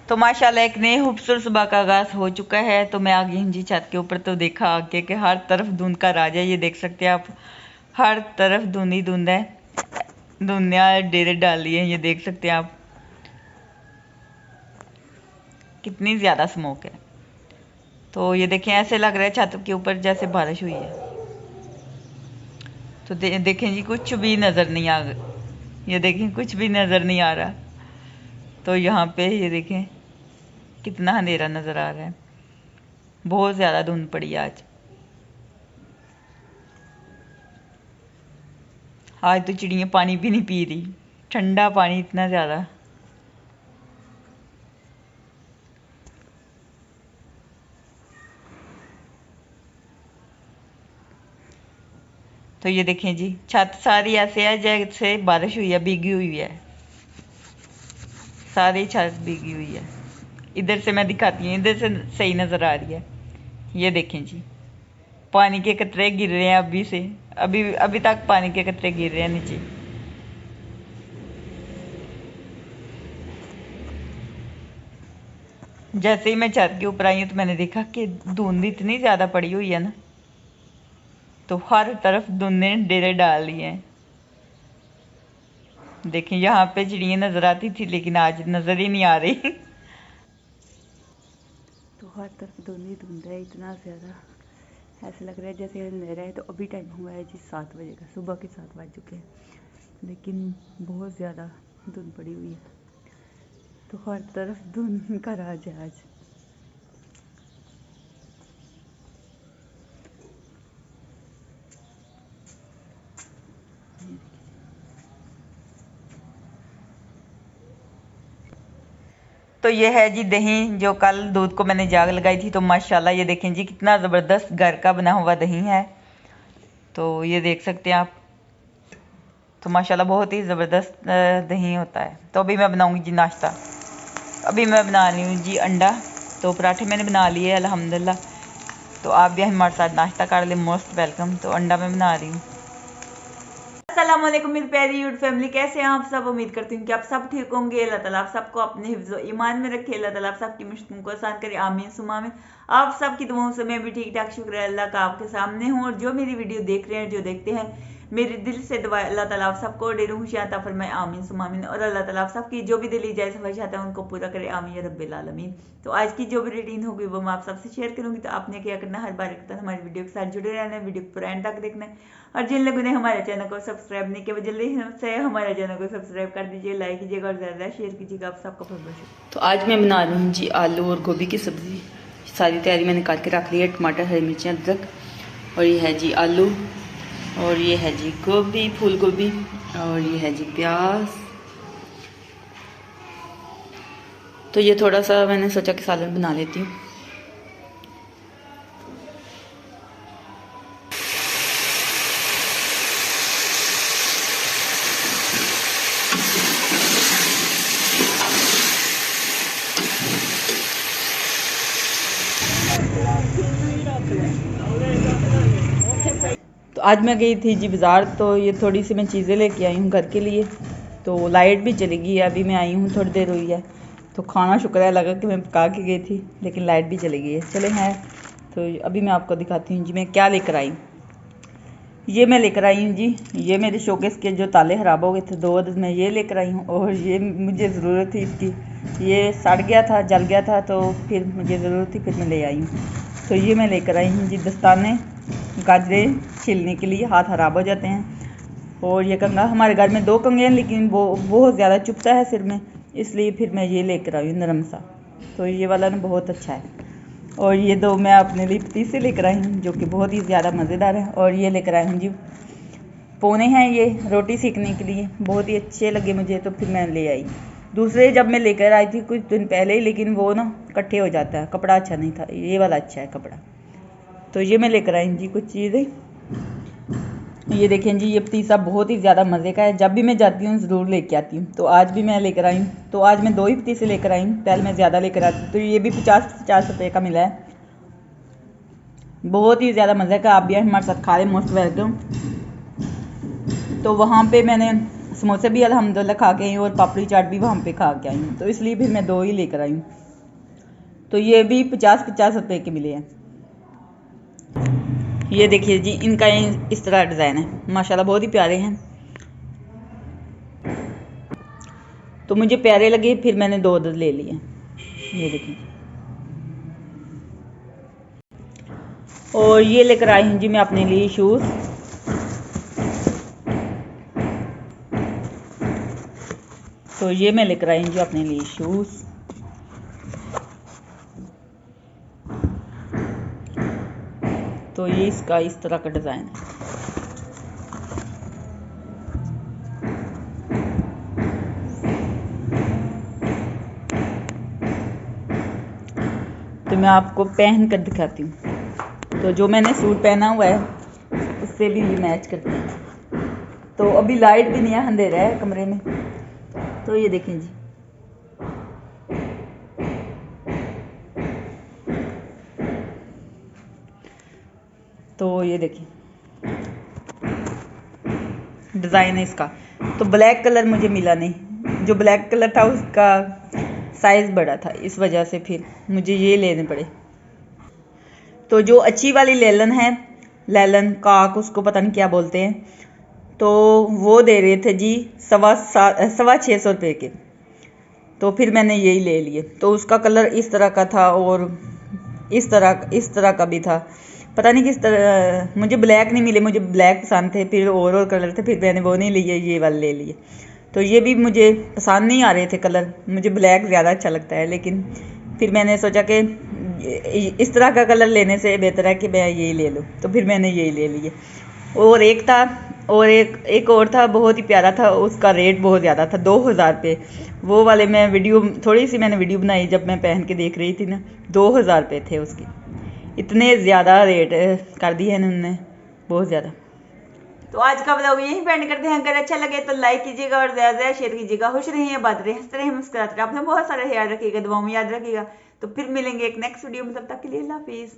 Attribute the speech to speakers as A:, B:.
A: तो माशाल्लाह एक नए खूबसूरत सुबह का आगाज़ हो चुका है। तो मैं आ गई हूँ जी छत के ऊपर। तो देखा आगे कि हर तरफ धुंध का राज है। ये देख सकते हैं आप, हर तरफ धुंध ही धुंध है। धुंधिया डेरे डाली है, ये देख सकते हैं आप, कितनी ज़्यादा स्मोक है। तो ये देखें, ऐसे लग रहा है छत के ऊपर जैसे बारिश हुई है। तो देखें जी, कुछ भी नज़र नहीं आ, ये देखें कुछ भी नज़र नहीं आ रहा। तो यहाँ पे ये देखें कितना अंधेरा नज़र आ रहा है। बहुत ज़्यादा धुंध पड़ी आज। आज तो चिड़ियाँ पानी भी नहीं पी रही, ठंडा पानी इतना ज़्यादा। तो ये देखें जी, छत सारी ऐसे है जैसे बारिश हुई है, भीगी हुई है, सारी छत भीगी हुई है। इधर से मैं दिखाती हूँ, इधर से सही नज़र आ रही है। ये देखें जी, पानी के कतरे गिर रहे हैं अभी से, अभी अभी तक पानी के कतरे गिर रहे हैं नीचे। जैसे ही मैं छत के ऊपर आई हूँ तो मैंने देखा कि धुंध इतनी ज़्यादा पड़ी हुई है ना, तो हर तरफ धुंध ने डेरे डाल लिए हैं। देखें, यहाँ पे चिड़ियाँ नज़र आती थी लेकिन आज नज़र ही नहीं आ रही। तो हर तरफ धुंध ही धुंध है, इतना ज़्यादा ऐसा लग रहा है जैसे अंधेरा है। तो अभी टाइम हुआ है जी 7 बजे का, सुबह के 7 बज चुके हैं, लेकिन बहुत ज़्यादा धुंध पड़ी हुई है। तो हर तरफ धुंध का राज है आज। तो ये है जी दही, जो कल दूध को मैंने जाग लगाई थी। तो माशाल्लाह ये देखें जी, कितना ज़बरदस्त घर का बना हुआ दही है। तो ये देख सकते हैं आप। तो माशाल्लाह बहुत ही ज़बरदस्त दही होता है। तो अभी मैं बनाऊंगी जी नाश्ता। अभी मैं बना रही हूँ जी अंडा। तो पराठे मैंने बना लिए अल्हम्दुलिल्लाह। तो आप भी हमारे साथ नाश्ता कर लें, मोस्ट वेलकम। तो अंडा मैं बना रही हूँ। अस्सलाम वालेकुम मेरी प्यारी यूट्यूब फैमिली, कैसे हैं आप सब। उम्मीद करती हूँ कि आप सब ठीक होंगे। अल्लाह ताला आप सबको अपने हिफ्ज़ ईमान में रखे। अल्लाह ताला आप सबकी मुश्किलों को आसान करे, आमीन सुमा आमीन। आप सबकी दुआओं से मैं भी ठीक ठाक, शुक्र है अल्लाह का आपके सामने हूँ। और जो मेरी वीडियो देख रहे हैं, जो देखते हैं, मेरी दिल से दुआ अल्लाह ताला आप सबको ढेर खुशियां अता फरमाए, आमीन सुमा आमीन। और अल्लाह ताला आप सबकी जो भी दिली जाए ख्वाहिशात है उनको पूरा करे, आमीन या रब्बिल आलमीन। तो आज की जो भी रूटीन होगी वो मैं आप सबसे शेयर करूंगी। तो आपने क्या करना, हर बार एक हमारी वीडियो के साथ जुड़े रहना है, वीडियो को पूरा एंड तक देखना है। और जिन लोगों ने हमारे चैनल को सब्सक्राइब नहीं किया वो जल्दी से हमारे चैनल को सब्सक्राइब कर दीजिए, लाइक कीजिएगा और ज़्यादा शेयर कीजिएगा। आप सबका बहुत बहुत शुक्रिया। तो आज मैं बना रही हूँ जी आलू और गोभी की सब्ज़ी। सारी तैयारी मैंने करके रख ली है, टमाटर, हरी मिर्ची, अदरक, और ये है जी आलू, और ये है जी गोभी, फूल गोभी, और ये है जी प्याज। तो ये थोड़ा सा मैंने सोचा कि सालन बना लेती हूँ। तो आज मैं गई थी जी बाज़ार। तो ये थोड़ी सी मैं चीज़ें लेके आई हूँ घर के लिए। तो लाइट भी चली गई है, अभी मैं आई हूँ, थोड़ी देर हुई है। तो खाना शुक्र है लगा कि मैं पका के गई थी, लेकिन लाइट भी चली गई है। चले हैं, तो अभी मैं आपको दिखाती हूँ जी मैं क्या लेकर आई। ये मैं लेकर आई हूँ जी, ये मेरे शोकेस के जो ताले ख़राब हो गए थे 2, मैं ये लेकर आई हूँ। और ये मुझे ज़रूरत थी इसकी, ये सड़ गया था, जल गया था, तो फिर मुझे ज़रूरत थी, फिर मैं ले आई हूँ। तो ये मैं लेकर आई हूँ जी दस्ताने, गाजरें छीलने के लिए, हाथ ख़राब हो जाते हैं। और ये कंघा, हमारे घर में 2 कंघे हैं, लेकिन वो बहुत ज़्यादा चुभता है सिर में, इसलिए फिर मैं ये लेकर आई हूँ नरम सा। तो ये वाला ना बहुत अच्छा है। और ये 2 मैं अपने लिए पतीसे लेकर आई हूँ, जो कि बहुत ही ज़्यादा मज़ेदार है। और ये लेकर आई हूँ जी पोने हैं, ये रोटी सेकने के लिए, बहुत ही अच्छे लगे मुझे, तो फिर मैं ले आई। दूसरे जब मैं लेकर आई थी कुछ दिन पहले ही, लेकिन वो ना इकट्ठे हो जाता है, कपड़ा अच्छा नहीं था, ये वाला अच्छा है कपड़ा। तो ये मैं लेकर आई जी कुछ चीज़ें। ये देखें जी, ये पतीसा बहुत ही ज़्यादा मज़े का है, जब भी मैं जाती हूँ ज़रूर लेके आती हूँ। तो आज भी मैं लेकर आई हूँ। तो आज मैं 2 ही पतीसे लेकर आई हूँ, पहले मैं ज़्यादा लेकर आती। तो ये भी 50 रुपये का मिला है, बहुत ही ज़्यादा मज़े का। आप भी हमारे साथ खा लें, मोस्ट वेलकम। तो वहाँ पे मैंने समोसे भी अल्हम्दुलिल्लाह खा के आई हूँ और पापड़ी चाट भी वहाँ पे खा के आई हूँ, तो इसलिए फिर मैं 2 ही लेकर आई हूँ। तो ये भी 50-50 रुपए के मिले हैं। ये देखिए जी, इनका इस तरह डिज़ाइन है, माशाल्लाह बहुत ही प्यारे हैं। तो मुझे प्यारे लगे, फिर मैंने 2 ले लिए। ये देखिए, और ये लेकर आई हूँ जी मैं अपने लिए शूज़। तो ये मैं लेकर आई हूँ जी अपने लिए शूज़। तो ये इसका इस तरह का डिज़ाइन है। तो मैं आपको पहन कर दिखाती हूँ। तो जो मैंने सूट पहना हुआ है उससे भी ये मैच करते हैं। तो अभी लाइट भी नहीं है, अंधेरा है कमरे में। तो ये देखें जी, तो ये देखिए डिज़ाइन है इसका। तो ब्लैक कलर मुझे मिला नहीं, जो ब्लैक कलर था उसका साइज़ बड़ा था, इस वजह से फिर मुझे ये लेने पड़े। तो जो अच्छी वाली लेलन है, लेलन काक उसको पता नहीं क्या बोलते हैं, तो वो दे रहे थे जी 650 रुपये के। तो फिर मैंने यही ले लिए। तो उसका कलर इस तरह का था और इस तरह का भी था, पता नहीं किस तरह। मुझे ब्लैक नहीं मिले, मुझे ब्लैक पसंद थे, फिर और कलर थे, फिर मैंने वो नहीं लिए, ये वाले ले लिए। तो ये भी मुझे पसंद नहीं आ रहे थे कलर, मुझे ब्लैक ज़्यादा अच्छा लगता है, लेकिन फिर मैंने सोचा कि इस तरह का कलर लेने से बेहतर है कि मैं यही ले लूँ। तो फिर मैंने यही ले लिए। और एक था, और एक और था, बहुत ही प्यारा था, उसका रेट बहुत ज़्यादा था, 2000 रुपये। वो वाले मैं थोड़ी सी मैंने वीडियो बनाई जब मैं पहन के देख रही थी ना, 2000 रुपये थे उसके। इतने ज़्यादा रेट कर दिए हैं उन्होंने, बहुत ज़्यादा। तो आज का ब्लॉग यहीं पे एंड करते हैं। अगर अच्छा लगे तो लाइक कीजिएगा और ज़्यादा ज़्यादा शेयर कीजिएगा। खुश रहिए, बात रहे, हंसते रहिए, मुस्कुराते रहिए। आपने बहुत सारा याद रखिएगा, दुआओं में याद रखिएगा। तो फिर मिलेंगे एक नेक्स्ट वीडियो में, तब तक के लिए अल्लाह हाफिज़।